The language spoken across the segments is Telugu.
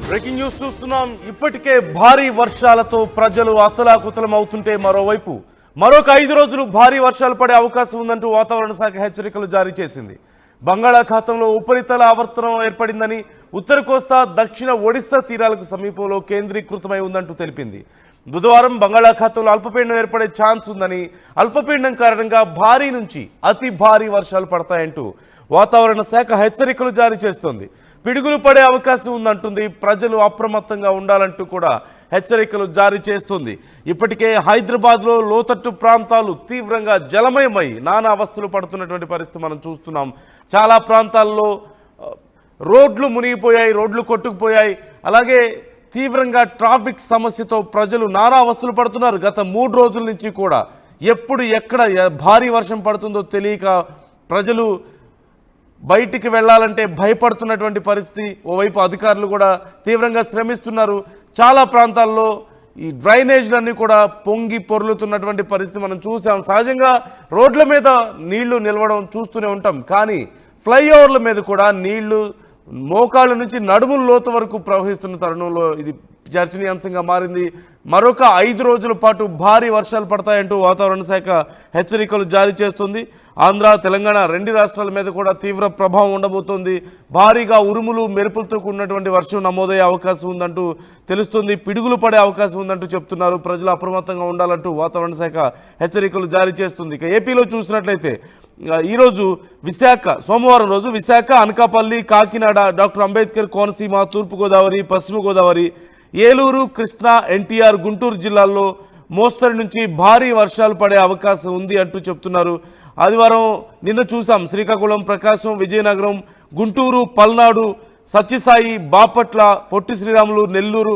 బ్రేకింగ్ న్యూస్ చూస్తున్నాం. ఇప్పటికే భారీ వర్షాలతో ప్రజలు అతలాకుతలం అవుతుంటే మరొక 5 రోజులు భారీ వర్షాలు పడే అవకాశం ఉందంటూ వాతావరణ శాఖ హెచ్చరికలు జారీ చేసింది. బంగాళాఖాతంలో ఉపరితల ఆవర్తనం ఏర్పడిందని, ఉత్తర కోస్తా దక్షిణ ఒడిశా తీరాలకు సమీపంలో కేంద్రీకృతమై ఉందంటూ తెలిపింది. బుధవారం బంగాళాఖాతంలో అల్పపీడనం ఏర్పడే ఛాన్స్ ఉందని, అల్పపీడనం కారణంగా భారీ నుంచి అతి భారీ వర్షాలు పడతాయంటూ వాతావరణ శాఖ హెచ్చరికలు జారీ చేస్తోంది. పిడుగులు పడే అవకాశం ఉందంటుంది. ప్రజలు అప్రమత్తంగా ఉండాలంటూ కూడా హెచ్చరికలు జారీ చేస్తుంది. ఇప్పటికే హైదరాబాద్లో లోతట్టు ప్రాంతాలు తీవ్రంగా జలమయమై నానా అవస్థలు పడుతున్నటువంటి పరిస్థితి మనం చూస్తున్నాం. చాలా ప్రాంతాల్లో రోడ్లు మునిగిపోయాయి, రోడ్లు కొట్టుకుపోయాయి. అలాగే తీవ్రంగా ట్రాఫిక్ సమస్యతో ప్రజలు నానా అవస్థలు పడుతున్నారు. గత 3 రోజుల నుంచి కూడా ఎప్పుడు ఎక్కడ భారీ వర్షం పడుతుందో తెలియక ప్రజలు బయటికి వెళ్ళాలంటే భయపడుతున్నటువంటి పరిస్థితి. ఓవైపు అధికారులు కూడా తీవ్రంగా శ్రమిస్తున్నారు. చాలా ప్రాంతాల్లో ఈ డ్రైనేజ్లన్నీ కూడా పొంగి పొర్లుతున్నటువంటి పరిస్థితి మనం చూసాం. సహజంగా రోడ్ల మీద నీళ్లు నిలవడం చూస్తూనే ఉంటాం, కానీ ఫ్లైఓవర్ల మీద కూడా నీళ్లు మోకాళ్ళ నుంచి నడుముల లోతు వరకు ప్రవహిస్తున్న తరుణంలో ఇది చర్చనీయాంశంగా మారింది. మరొక 5 రోజుల పాటు భారీ వర్షాలు పడతాయంటూ వాతావరణ శాఖ హెచ్చరికలు జారీ చేస్తుంది. ఆంధ్ర, తెలంగాణ 2 రాష్ట్రాల మీద కూడా తీవ్ర ప్రభావం ఉండబోతోంది. భారీగా ఉరుములు మెరుపులతో కూడినటువంటి వర్షం నమోదయ్యే అవకాశం ఉందంటూ తెలుస్తుంది. పిడుగులు పడే అవకాశం ఉందంటూ చెప్తున్నారు. ప్రజలు అప్రమత్తంగా ఉండాలంటూ వాతావరణ శాఖ హెచ్చరికలు జారీ చేస్తుంది. ఇక ఏపీలో చూసినట్లయితే ఈరోజు సోమవారం రోజు విశాఖ, అనకాపల్లి, కాకినాడ, డాక్టర్ అంబేద్కర్ కోనసీమ, తూర్పుగోదావరి, పశ్చిమ గోదావరి, ఏలూరు, కృష్ణా, ఎన్టీఆర్, గుంటూరు జిల్లాల్లో మోస్తరు నుంచి భారీ వర్షాలు పడే అవకాశం ఉంది అంటూ చెప్తున్నారు. ఆదివారం నిన్న చూసాం, శ్రీకాకుళం, ప్రకాశం, విజయనగరం, గుంటూరు, పల్నాడు, సత్యసాయి, బాపట్ల, పొట్టి శ్రీరాములు, నెల్లూరు,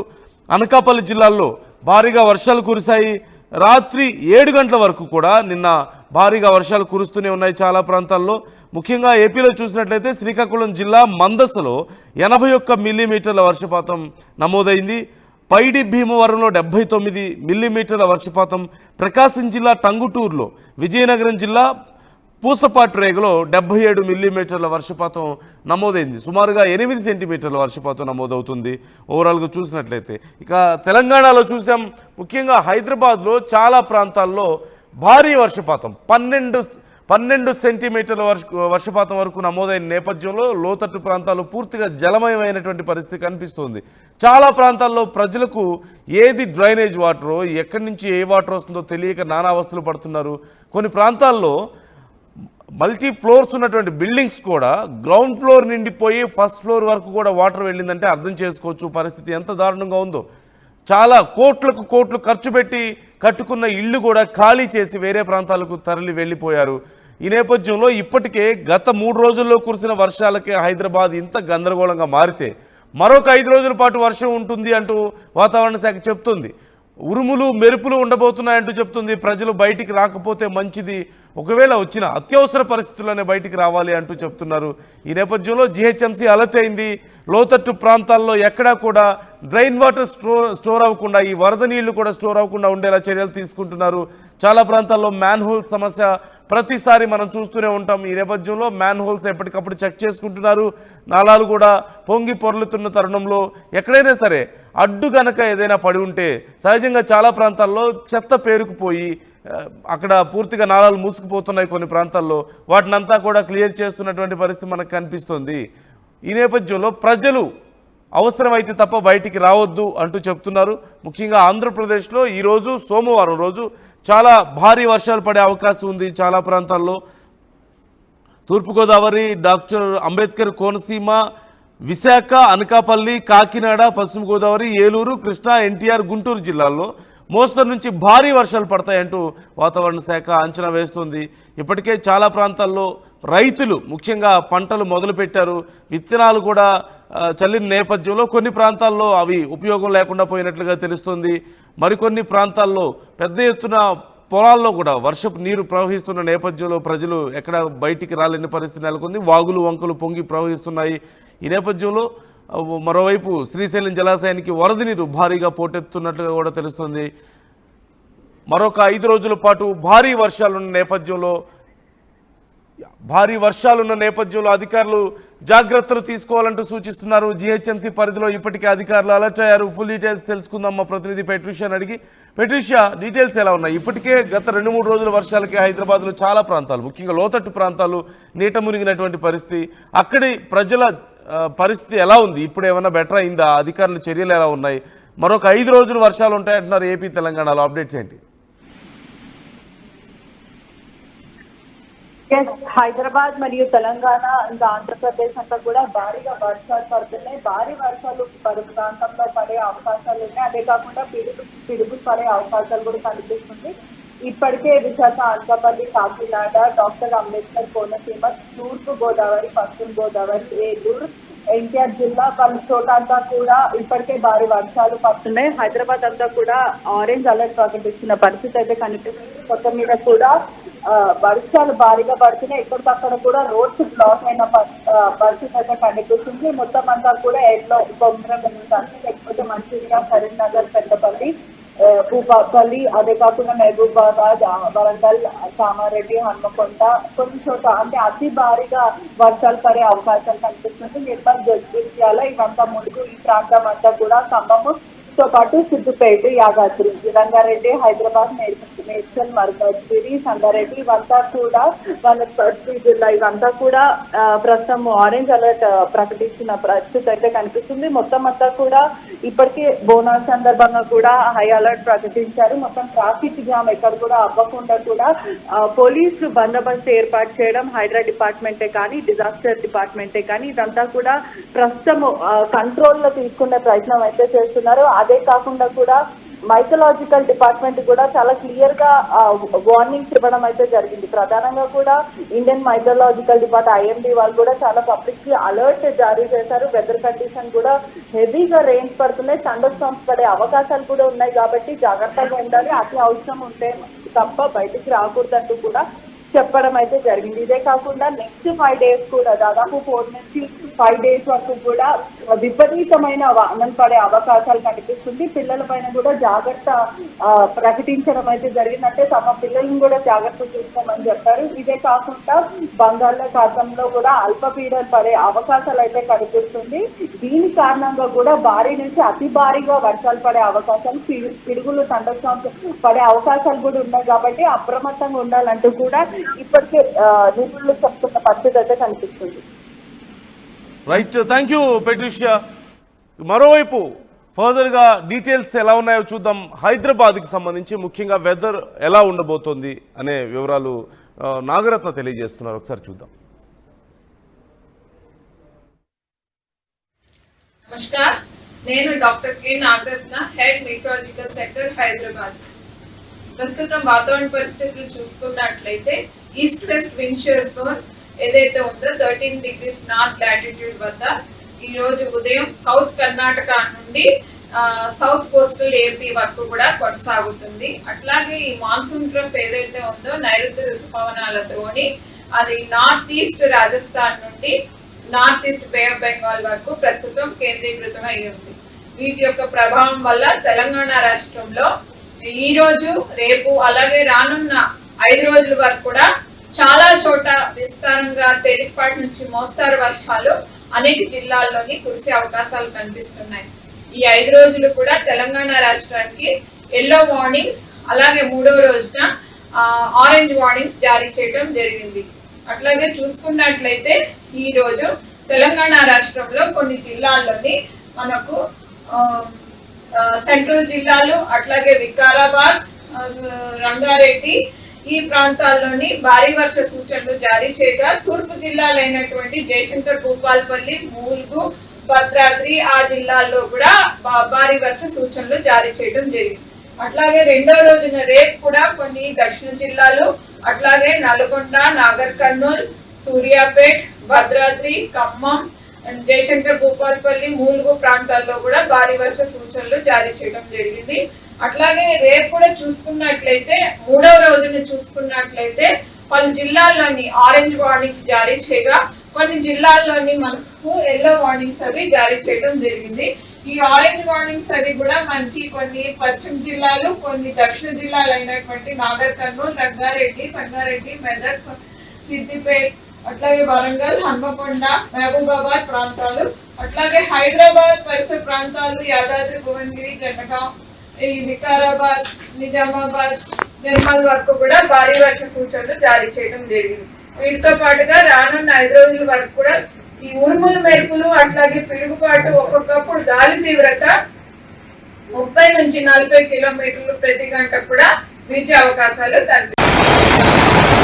అనకాపల్లి జిల్లాల్లో భారీగా వర్షాలు కురిశాయి. రాత్రి 7 గంటల వరకు కూడా నిన్న భారీగా వర్షాలు కురుస్తూనే ఉన్నాయి చాలా ప్రాంతాల్లో. ముఖ్యంగా ఏపీలో చూసినట్లయితే శ్రీకాకుళం జిల్లా మందసలో 81 మిల్లీమీటర్ల వర్షపాతం నమోదైంది. పైడి భీమవరంలో 79 మిల్లీమీటర్ల వర్షపాతం, ప్రకాశం జిల్లా టంగుటూరులో, విజయనగరం జిల్లా పూసపాటు రేగలో 77 మిల్లీమీటర్ల వర్షపాతం నమోదైంది. సుమారుగా 8 సెంటీమీటర్ల వర్షపాతం నమోదవుతుంది ఓవరాల్గా చూసినట్లయితే. ఇక తెలంగాణలో చూసాం, ముఖ్యంగా హైదరాబాద్లో చాలా ప్రాంతాల్లో భారీ వర్షపాతం 12 సెంటీమీటర్ల వర్షపాతం వరకు నమోదైన నేపథ్యంలో లోతట్టు ప్రాంతాలు పూర్తిగా జలమయమైనటువంటి పరిస్థితి కనిపిస్తుంది. చాలా ప్రాంతాల్లో ప్రజలకు ఏది డ్రైనేజ్ వాటరో, ఎక్కడి నుంచి ఏ వాటర్ వస్తుందో తెలియక నానా అవస్థలు పడుతున్నారు. కొన్ని ప్రాంతాల్లో మల్టీ ఫ్లోర్స్ ఉన్నటువంటి బిల్డింగ్స్ కూడా గ్రౌండ్ ఫ్లోర్ నిండిపోయి ఫస్ట్ ఫ్లోర్ వరకు కూడా వాటర్ వెళ్ళిందంటే అర్థం చేసుకోవచ్చు పరిస్థితి ఎంత దారుణంగా ఉందో. చాలా కోట్లు ఖర్చు పెట్టి కట్టుకున్న ఇళ్ళు కూడా ఖాళీ చేసి వేరే ప్రాంతాలకు తరలి వెళ్ళిపోయారు. ఈ నేపథ్యంలో ఇప్పటికే గత 3 రోజుల్లో కురిసిన వర్షాలకే హైదరాబాద్ ఇంత గందరగోళంగా మారితే మరొక 5 రోజుల పాటు వర్షం ఉంటుంది అంటూ వాతావరణ శాఖ చెప్తుంది. ఉరుములు మెరుపులు ఉండబోతున్నాయంటూ చెప్తుంది. ప్రజలు బయటికి రాకపోతే మంచిది, ఒకవేళ వచ్చిన అత్యవసర పరిస్థితుల్లోనే బయటికి రావాలి అంటూ చెప్తున్నారు. ఈ నేపథ్యంలో జీహెచ్ఎంసీ అలర్ట్ అయింది. లోతట్టు ప్రాంతాల్లో ఎక్కడా కూడా డ్రైన్ వాటర్ స్టోర్ అవ్వకుండా, ఈ వరద నీళ్లు కూడా స్టోర్ అవ్వకుండా ఉండేలా చర్యలు తీసుకుంటున్నారు. చాలా ప్రాంతాల్లో మ్యాన్ హోల్ సమస్య ప్రతిసారి మనం చూస్తూనే ఉంటాం. ఈ నేపథ్యంలో మ్యాన్ హోల్స్ ఎప్పటికప్పుడు చెక్ చేసుకుంటున్నారు. నాలాలు కూడా పొంగి పొర్లుతున్న తరుణంలో ఎక్కడైనా సరే అడ్డు గనక ఏదైనా పడి ఉంటే, సహజంగా చాలా ప్రాంతాల్లో చెత్త పేరుకుపోయి అక్కడ పూర్తిగా నాలాలు మూసుకుపోతున్నాయి. కొన్ని ప్రాంతాల్లో వాటినంతా కూడా క్లియర్ చేస్తున్నటువంటి పరిస్థితి మనకు కనిపిస్తుంది. ఈ నేపథ్యంలో ప్రజలు అవసరమైతే తప్ప బయటికి రావద్దు అంటూ చెప్తున్నారు. ముఖ్యంగా ఆంధ్రప్రదేశ్లో ఈరోజు సోమవారం రోజు చాలా భారీ వర్షాలు పడే అవకాశం ఉంది. చాలా ప్రాంతాల్లో తూర్పుగోదావరి, డాక్టర్ అంబేద్కర్ కోనసీమ, విశాఖ, అనకాపల్లి, కాకినాడ, పశ్చిమ గోదావరి, ఏలూరు, కృష్ణా, ఎన్టీఆర్, గుంటూరు జిల్లాల్లో మోస్తరు నుంచి భారీ వర్షాలు పడతాయంటూ వాతావరణ శాఖ అంచనా వేస్తుంది. ఇప్పటికే చాలా ప్రాంతాల్లో రైతులు ముఖ్యంగా పంటలు మొదలుపెట్టారు. విత్తనాలు కూడా చల్లిన నేపథ్యంలో కొన్ని ప్రాంతాల్లో అవి ఉపయోగం లేకుండా పోయినట్లుగా తెలుస్తుంది. మరికొన్ని ప్రాంతాల్లో పెద్ద ఎత్తున పొలాల్లో కూడా వర్షపు నీరు ప్రవహిస్తున్న నేపథ్యంలో ప్రజలు ఎక్కడ బయటికి రాలేని పరిస్థితి నెలకొంది. వాగులు వంకలు పొంగి ప్రవహిస్తున్నాయి. ఈ నేపథ్యంలో మరోవైపు శ్రీశైలం జలాశయానికి వరద నీరు భారీగా పోటెత్తున్నట్లుగా కూడా తెలుస్తుంది. మరొక 5 రోజుల పాటు భారీ వర్షాలున్న నేపథ్యంలో అధికారులు జాగ్రత్తలు తీసుకోవాలంటూ సూచిస్తున్నారు. జిహెచ్ఎంసీ పరిధిలో ఇప్పటికే అధికారులు అలర్ట్ అయ్యారు. ఫుల్ డీటెయిల్స్ తెలుసుకుందాం మా ప్రతినిధి పెట్రిషియాని అడిగి. పెట్రిషియా, డీటెయిల్స్ ఎలా ఉన్నాయి? ఇప్పటికే గత 2-3 రోజుల వర్షాలకి హైదరాబాద్లో చాలా ప్రాంతాలు, ముఖ్యంగా లోతట్టు ప్రాంతాలు నీట మునిగినటువంటి పరిస్థితి. అక్కడి ప్రజల పరిస్థితి ఎలా ఉంది? ఇప్పుడు ఏమైనా బెటర్ అయిందా? అధికారుల చర్యలు ఎలా ఉన్నాయి? మరొక 5 రోజులు వర్షాలు ఉంటాయంటున్నారు ఏపీ తెలంగాణలో. అప్డేట్స్ ఏంటి? హైదరాబాద్ మరియు తెలంగాణ ఇంకా ఆంధ్రప్రదేశ్ అంతా కూడా భారీగా వర్షాలు పడుతున్నాయి. భారీ వర్షాలు పలు ప్రాంతంలో పడే అవకాశాలు ఉన్నాయి. అదే కాకుండా పిడుగు పడే అవకాశాలు కూడా కనిపిస్తుంది. ఇప్పటికే విశాఖ, అనకాపల్లి, కాకినాడ, డాక్టర్ అంబేద్కర్ కోనసీమ, తూర్పు గోదావరి, పశ్చిమ గోదావరి, ఏలూరు, ఎన్టీఆర్ జిల్లా పలు చోట అంతా కూడా ఇప్పటికే భారీ వర్షాలు పడుతున్నాయి. హైదరాబాద్ అంతా కూడా ఆరెంజ్ అలర్ట్ ప్రకటిస్తున్న పరిస్థితి అయితే కనిపిస్తుంది. మొత్తం మీద కూడా వర్షాలు భారీగా పడుతున్నాయి. ఎక్కడికక్కడ కూడా రోడ్స్ బ్లాక్ అయిన పరిస్థితి అయితే కనిపిస్తుంది. మొత్తం అంతా కూడా ఎల్లో బొమ్మరం లేకపోతే మంచిర్యాల, కరీంనగర్, పెద్దపల్లి, భూపాలపల్లి, అదే కాకుండా మహబూబాబాద్, వరంగల్, కామారెడ్డి, హన్మకొండ కొన్ని చోట్ల అంటే అతి భారీగా వర్షాలు పడే అవకాశం కనిపిస్తుంది. నిర్మల్, జగిత్యాల ఇవంతా ములుగు ఈ ప్రాంతం అంతా కూడా ఖమ్మము తో పాటు సిద్దిపేట, యాదాద్రి, రంగారెడ్డి, హైదరాబాద్, మేడ్చల్, మల్కాజ్గిరి, సంగారెడ్డి ఇవంతా కూడా వనపర్తి జిల్లా ఇవంతా కూడా ప్రస్తుతం ఆరెంజ్ అలర్ట్ ప్రకటించిన పరిస్థితి అయితే కనిపిస్తుంది. మొత్తం అంతా కూడా ఇప్పటికే బోనాల సందర్భంగా కూడా హై అలర్ట్ ప్రకటించారు. మొత్తం ట్రాఫిక్ జామ్ ఎక్కడ కూడా అవ్వకుండా కూడా పోలీసులు బందోబస్తు ఏర్పాటు చేయడం హైడ్రా డిపార్ట్మెంటే కానీ డిజాస్టర్ డిపార్ట్మెంటే కానీ ఇదంతా కూడా ప్రస్తుతం కంట్రోల్లో తీసుకునే ప్రయత్నం అయితే చేస్తున్నారు. అదే కాకుండా కూడా మైథలాజికల్ డిపార్ట్మెంట్ కూడా చాలా క్లియర్ గా వార్నింగ్స్ ఇవ్వడం అయితే జరిగింది. ప్రధానంగా కూడా ఇండియన్ మైథలాజికల్ డిపార్ట్మెంట్ IMD వాళ్ళు కూడా చాలా పబ్లిక్ కి అలర్ట్ జారీ చేశారు. వెదర్ కండిషన్ కూడా హెవీగా రెయిన్స్ పడుతున్నాయి, థండర్ స్టార్మ్స్ పడే అవకాశాలు కూడా ఉన్నాయి కాబట్టి జాగ్రత్తగా ఉండాలి. అతి అవసరం ఉంటే తప్ప బయటికి రాకూడదంటూ కూడా చెప్పడం అయితే జరిగింది. ఇదే కాకుండా నెక్స్ట్ 5 days కూడా దాదాపు 4 నుంచి 5 days వరకు కూడా విపరీతమైన వానలు పడే అవకాశాలు కనిపిస్తుంది. పిల్లల పైన కూడా జాగ్రత్త ప్రకటించడం అయితే జరిగింది. అంటే తమ పిల్లలను కూడా జాగ్రత్త చూసుకోమని చెప్పారు. ఇదే కాకుండా బంగాళాఖాతంలో కూడా అల్పపీడనం పడే అవకాశాలు అయితే కనిపిస్తుంది. దీని కారణంగా కూడా భారీ నుంచి అతి భారీగా వర్షాలు పడే అవకాశాలు, పిడుగులు, థండర్ స్టార్మ్స్ పడే అవకాశాలు కూడా ఉన్నాయి కాబట్టి అప్రమత్తంగా ఉండాలంటూ కూడా ఇప్పటికే నిపుణులు చెప్తున్న పరిస్థితి అయితే కనిపిస్తుంది. Right, thank you Patricia. మరోవైపు ఫర్దర్గా డీటెయిల్స్ ఎలా ఉన్నాయో చూద్దాం. హైదరాబాద్కి సంబంధించి ముఖ్యంగా వెదర్ ఎలా ఉండబోతోంది అనే వివరాలు నాగరత్న తెలియజేస్తున్నారు. ఒకసారి చూద్దాం. నమస్కార్, నేను doctor K Nagaratna, head meteorological sector, Hyderabad. ప్రస్తుతం వాతావరణ పరిస్థితులు చూసుకున్నట్లయితే east west wind shear zone ఏదైతే ఉందో 13 degrees నార్త్ లాటిట్యూడ్ వద్ద ఈ రోజు ఉదయం సౌత్ కర్ణాటక నుండి సౌత్ కోస్టల్ ఏపీ వరకు కూడా కొనసాగుతుంది. అట్లాగే ఈ మాన్సూన్ ట్రఫ్ ఏదైతే ఉందో నైరుతి ఋతుపవనాలతోని అది నార్త్ ఈస్ట్ రాజస్థాన్ నుండి north east bay of Bengal వరకు ప్రస్తుతం కేంద్రీకృతం అయి ఉంది. వీటి యొక్క ప్రభావం వల్ల తెలంగాణ రాష్ట్రంలో ఈ రోజు, రేపు అలాగే రానున్న 5 రోజుల వరకు కూడా చాలా చోట విస్తారంగా తేలికపాటి నుంచి మోస్తారు వర్షాలు అనేక జిల్లాల్లోని కురిసే అవకాశాలు కనిపిస్తున్నాయి. ఈ 5 రోజులు కూడా తెలంగాణ రాష్ట్రానికి ఎల్లో వార్నింగ్స్ అలాగే 3వ రోజున ఆరెంజ్ వార్నింగ్స్ జారీ చేయడం జరిగింది. అట్లాగే చూసుకున్నట్లయితే ఈ రోజు తెలంగాణ రాష్ట్రంలో కొన్ని జిల్లాల్లోని మనకు సెంట్రల్ జిల్లాలు అట్లాగే వికారాబాద్, రంగారెడ్డి ఈ ప్రాంతాల్లోని భారీ వర్ష సూచనలు జారీ చేయగా తూర్పు జిల్లాలైనటువంటి జయశంకర్, భూపాలపల్లి, ములుగు, భద్రాద్రి ఆ జిల్లాల్లో కూడా భారీ వర్ష సూచనలు జారీ చేయడం జరిగింది. అట్లాగే 2వ రోజున రేపు కూడా కొన్ని దక్షిణ జిల్లాలు అట్లాగే నల్గొండ, నాగర్ కర్నూల్, సూర్యాపేట్, భద్రాద్రి, ఖమ్మం, జయశంకర్, భూపాలపల్లి, ములుగు ప్రాంతాల్లో కూడా భారీ వర్ష సూచనలు జారీ చేయడం జరిగింది. అట్లాగే రేపు కూడా చూసుకున్నట్లయితే 3వ రోజున చూసుకున్నట్లయితే పలు జిల్లాల్లోని ఆరెంజ్ వార్నింగ్స్ జారీ చేయగా కొన్ని జిల్లాల్లోని మనకు ఎల్లో వార్నింగ్స్ అవి జారీ చేయడం జరిగింది. ఈ ఆరెంజ్ వార్నింగ్స్ అవి కూడా మనకి కొన్ని పశ్చిమ జిల్లాలు, కొన్ని దక్షిణ జిల్లాలు అయినటువంటి నాగర్ కర్నూల్, రంగారెడ్డి, సంగారెడ్డి, మెదక్, సిద్దిపేట్, అట్లాగే వరంగల్, హన్మకొండ, మహబూబాబాద్ ప్రాంతాలు, అట్లాగే హైదరాబాద్ పరిసర ప్రాంతాలు, యాదాద్రి, భువనగిరి, జనగాం, ఈ వికారాబాద్, నిజామాబాద్, నిర్మల్ వరకు కూడా భారీ వర్ష సూచనలు జారీ చేయడం జరిగింది. వీటితో పాటుగా రానున్న 5 రోజుల వరకు కూడా ఈ ఉరుములు, మెరుపులు, అట్లాగే పిడుగుపాటు, ఒక్కొక్కప్పుడు గాలి తీవ్రత 30 నుంచి 40 కిలోమీటర్లు ప్రతి గంట కూడా వీచే అవకాశాలు కనిపిస్తాయి.